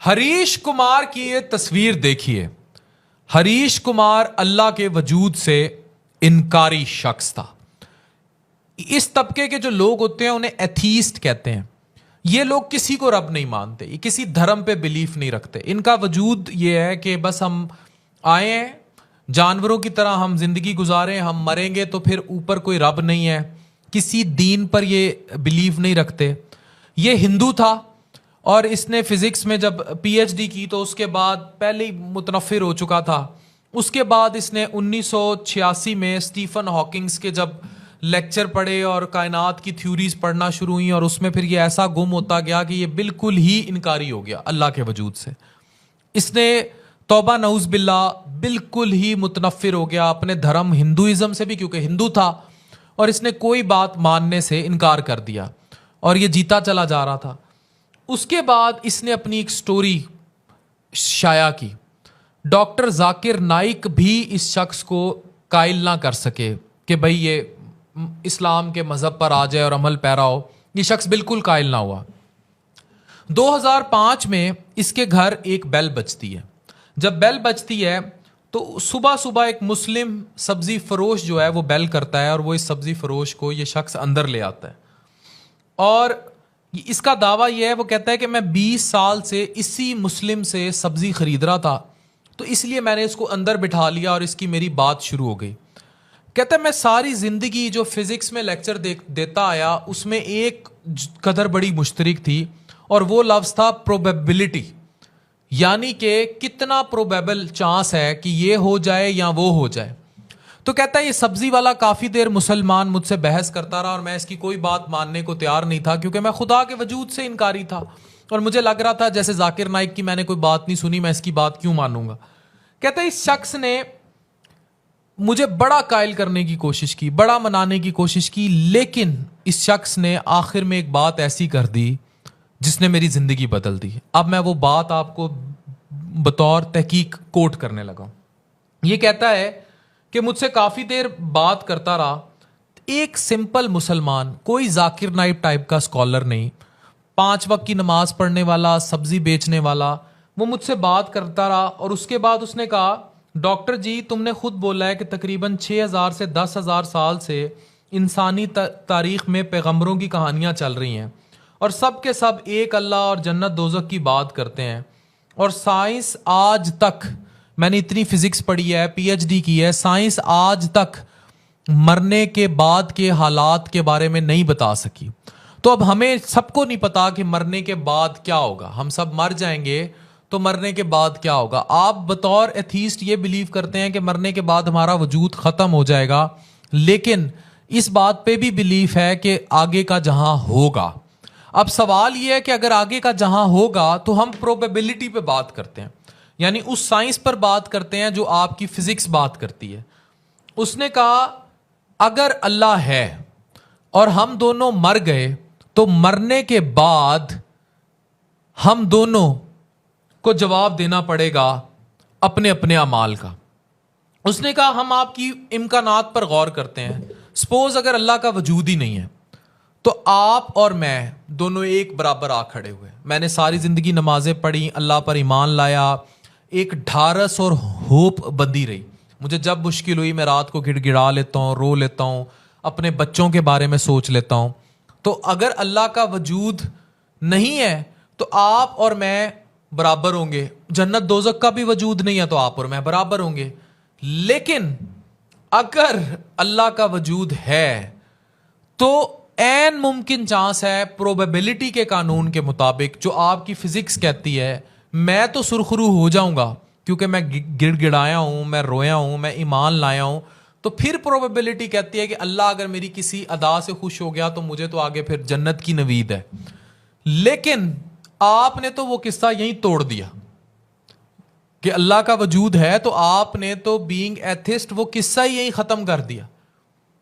हरीश कुमार की ये तस्वीर देखिए। हरीश कुमार अल्लाह के वजूद से इनकारी शख्स था। इस तबके के जो लोग होते हैं उन्हें एथीस्ट कहते हैं। ये लोग किसी को रब नहीं मानते, ये किसी धर्म पे बिलीफ नहीं रखते। इनका वजूद ये है कि बस हम आए हैं, जानवरों की तरह हम जिंदगी गुजारें, हम मरेंगे तो फिर ऊपर कोई रब नहीं है। किसी दीन पर ये बिलीव नहीं रखते। ये हिंदू था और इसने फिजिक्स में जब पीएचडी की तो उसके बाद पहले ही मुतनफ़िर हो चुका था। उसके बाद इसने 1986 में स्टीफन हॉकिंग्स के जब लेक्चर पढ़े और कायनात की थ्योरीज पढ़ना शुरू हुई और उसमें फिर ये ऐसा गुम होता गया कि ये बिल्कुल ही इनकारी हो गया अल्लाह के वजूद से। इसने तौबा नऊज़ बिल्ला बिल्कुल ही मुतनफ़िर हो गया अपने धर्म हिंदुइज़्म से भी, क्योंकि हिंदू था, और इसने कोई बात मानने से इनकार कर दिया और ये जीता चला जा रहा था। उसके बाद इसने अपनी एक स्टोरी शाया की। डॉक्टर जाकिर नाइक भी इस शख्स को कायल ना कर सके कि भाई ये इस्लाम के मज़हब पर आ जाए और अमल पैरा हो। ये शख्स बिल्कुल कायल ना हुआ। 2005 में इसके घर एक बेल बजती है। जब बेल बजती है तो सुबह सुबह एक मुस्लिम सब्जी फरोश जो है वो बेल करता है और वो इस सब्जी फरोश को ये शख्स अंदर ले आता है। और इसका दावा यह है, वो कहता है कि मैं 20 साल से इसी मुस्लिम से सब्जी खरीद रहा था, तो इसलिए मैंने इसको अंदर बिठा लिया और इसकी मेरी बात शुरू हो गई। कहता है मैं सारी जिंदगी जो फिजिक्स में लेक्चर देता आया उसमें एक कदर बड़ी मुश्तरक थी और वो लफ्ज़ था प्रोबेबिलिटी, यानी कि कितना प्रोबेबल चांस है कि ये हो जाए या वो हो जाए। तो कहता है ये सब्जी वाला काफ़ी देर मुसलमान मुझसे बहस करता रहा और मैं इसकी कोई बात मानने को तैयार नहीं था, क्योंकि मैं खुदा के वजूद से इनकारी था और मुझे लग रहा था जैसे जाकिर नाइक की मैंने कोई बात नहीं सुनी, मैं इसकी बात क्यों मानूंगा। कहता है इस शख्स ने मुझे बड़ा कायल करने की कोशिश की, बड़ा मनाने की कोशिश की, लेकिन इस शख्स ने आखिर में एक बात ऐसी कर दी जिसने मेरी ज़िंदगी बदल दी। अब मैं वो बात आपको बतौर तहकीक कोट करने लगा। ये कहता है कि मुझसे काफ़ी देर बात करता रहा, एक सिंपल मुसलमान, कोई जाकिर नाइक टाइप का स्कॉलर नहीं, 5 वक्त की नमाज पढ़ने वाला, सब्जी बेचने वाला, वो मुझसे बात करता रहा। और उसके बाद उसने कहा डॉक्टर जी तुमने खुद बोला है कि तकरीबन 6000 से 10,000 साल से इंसानी तारीख में पैगंबरों की कहानियाँ चल रही हैं और सब के सब एक अल्लाह और जन्नत दोज़ख की बात करते हैं, और साइंस आज तक, मैंने इतनी फिजिक्स पढ़ी है, पीएचडी की है, साइंस आज तक मरने के बाद के हालात के बारे में नहीं बता सकी। तो अब हमें सबको नहीं पता कि मरने के बाद क्या होगा, हम सब मर जाएंगे तो मरने के बाद क्या होगा। आप बतौर एथीस्ट ये बिलीव करते हैं कि मरने के बाद हमारा वजूद ख़त्म हो जाएगा, लेकिन इस बात पे भी बिलीफ है कि आगे का जहां होगा। अब सवाल ये है कि अगर आगे का जहां होगा तो हम प्रोबेबिलिटी पे बात करते हैं, यानी उस साइंस पर बात करते हैं जो आपकी फिजिक्स बात करती है। उसने कहा अगर अल्लाह है और हम दोनों मर गए तो मरने के बाद हम दोनों को जवाब देना पड़ेगा अपने अपने अमाल का। उसने कहा हम आपकी इम्कानात पर गौर करते हैं। सपोज अगर अल्लाह का वजूद ही नहीं है तो आप और मैं दोनों एक बराबर आ खड़े हुए। मैंने सारी जिंदगी नमाजें पढ़ी, अल्लाह पर ईमान लाया, एक ढारस और होप बंधी रही। मुझे जब मुश्किल हुई मैं रात को गिड़गिड़ा लेता हूँ, रो लेता हूँ, अपने बच्चों के बारे में सोच लेता हूँ। तो अगर अल्लाह का वजूद नहीं है तो आप और मैं बराबर होंगे। जन्नत दोज़ख का भी वजूद नहीं है तो आप और मैं बराबर होंगे। लेकिन अगर अल्लाह का वजूद है तो एन मुमकिन चांस है, प्रोबेबिलिटी के कानून के मुताबिक जो आपकी फिजिक्स कहती है, मैं तो सुरखरू हो जाऊंगा क्योंकि मैं गिड़गिड़ाया हूं, मैं रोया हूं, मैं ईमान लाया हूं। तो फिर प्रोबेबिलिटी कहती है कि अल्लाह अगर मेरी किसी अदा से खुश हो गया तो मुझे तो आगे फिर जन्नत की नवीद है। लेकिन आपने तो वो किस्सा यहीं तोड़ दिया कि अल्लाह का वजूद है, तो आपने तो बीइंग एथिस्ट वो किस्सा ही यहीं खत्म कर दिया।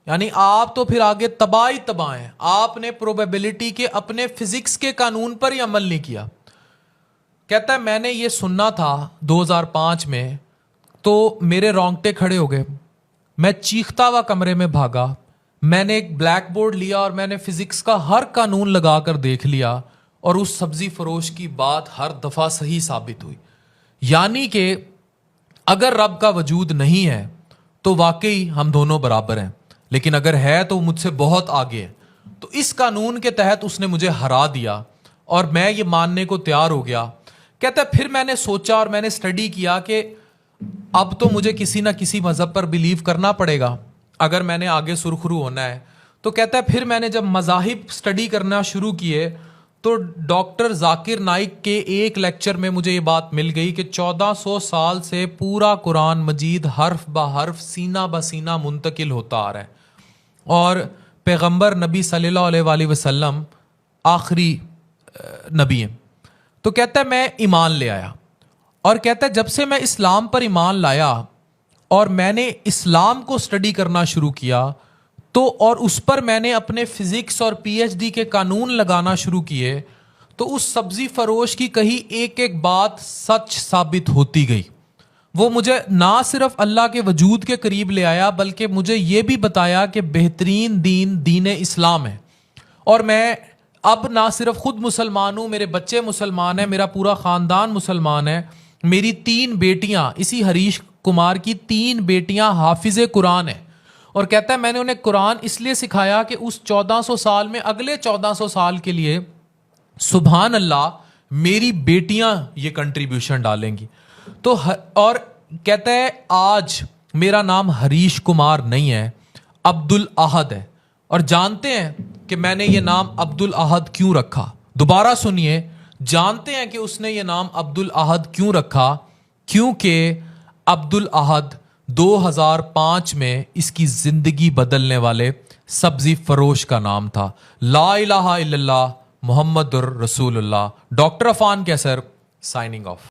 यानी आप तो फिर आगे तबाह हैं। आपने प्रोबेबिलिटी के अपने फिजिक्स के कानून पर ही अमल नहीं किया। कहता है मैंने ये सुनना था 2005 में तो मेरे रोंगटे खड़े हो गए। मैं चीखता हुआ कमरे में भागा, मैंने एक ब्लैक बोर्ड लिया और मैंने फिजिक्स का हर कानून लगाकर देख लिया और उस सब्जी फरोश की बात हर दफा सही साबित हुई। यानी कि अगर रब का वजूद नहीं है तो वाकई हम दोनों बराबर हैं, लेकिन अगर है तो मुझसे बहुत आगे है। तो इस कानून के तहत उसने मुझे हरा दिया और मैं ये मानने को तैयार हो गया। कहता है फिर मैंने सोचा और मैंने स्टडी किया कि अब तो मुझे किसी ना किसी मजहब पर बिलीव करना पड़ेगा अगर मैंने आगे सुरखरू होना है। तो कहता है फिर मैंने जब मजाहिब स्टडी करना शुरू किए तो डॉक्टर जाकिर नाइक के एक लेक्चर में मुझे ये बात मिल गई कि 1400 साल से पूरा कुरान मजीद हर्फ ब हर्फ सीना ब सीना मुंतकिल होता आ रहा है और पैगंबर नबी सल्लल्लाहु अलैहि वसल्लम आखिरी नबी हैं। तो कहता है मैं ईमान ले आया और कहता है जब से मैं इस्लाम पर ईमान लाया और मैंने इस्लाम को स्टडी करना शुरू किया तो और उस पर मैंने अपने फिजिक्स और पीएचडी के कानून लगाना शुरू किए तो उस सब्जी फरोश की कही एक एक बात सच साबित होती गई। वो मुझे ना सिर्फ अल्लाह के वजूद के करीब ले आया बल्कि मुझे ये भी बताया कि बेहतरीन दीन इस्लाम है। और मैं अब ना सिर्फ खुद मुसलमान हूँ, मेरे बच्चे मुसलमान हैं, मेरा पूरा ख़ानदान मुसलमान है। मेरी 3 बेटियाँ, इसी हरीश कुमार की 3 बेटियाँ हाफिज़े कुरान है। और कहता है मैंने उन्हें कुरान इसलिए सिखाया कि उस 1400 साल में अगले 1400 साल के लिए सुभान अल्लाह मेरी बेटियां ये कंट्रीब्यूशन डालेंगी। तो और कहता है आज मेरा नाम हरीश कुमार नहीं है, अब्दुल अहद है। और जानते हैं कि मैंने ये नाम अब्दुल अहद क्यों रखा? दोबारा सुनिए, जानते हैं कि उसने ये नाम अब्दुल अहद क्यों रखा? क्योंकि अब्दुल अहद 2005 में इसकी जिंदगी बदलने वाले सब्जी फरोश का नाम था। ला इलाहा इल्लल्लाह मुहम्मदुर रसूलुल्लाह। डॉक्टर अफान कैसर साइनिंग ऑफ।